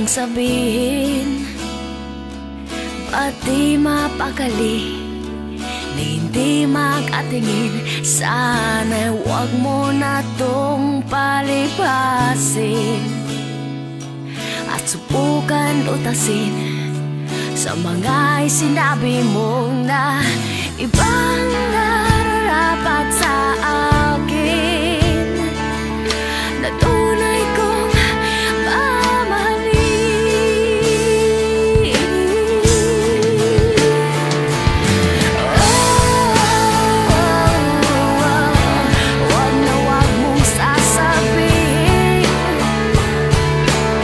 sabihin, ba't di mapakali na hindi makatingin? Sana'y huwag mo na tong palipasin at subukan utasin sa mga sinabi mong na ibang nararapat sa akin, na tunay kong mamahalin. Wag na wag mong sasabihin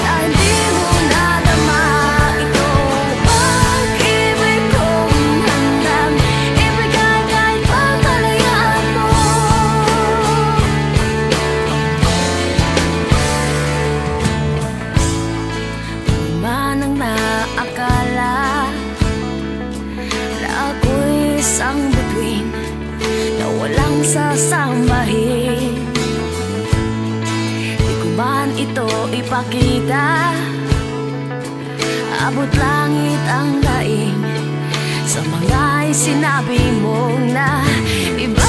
na hindi mo nadama itong pag-ibig kong handang ibigay kahit pagkalayaan mo. Man ang naakala na ako'y isang bituin na walang sasambahin, di ko man ito ipakita, abot langit ang daing sa mga sinabi mong na iba.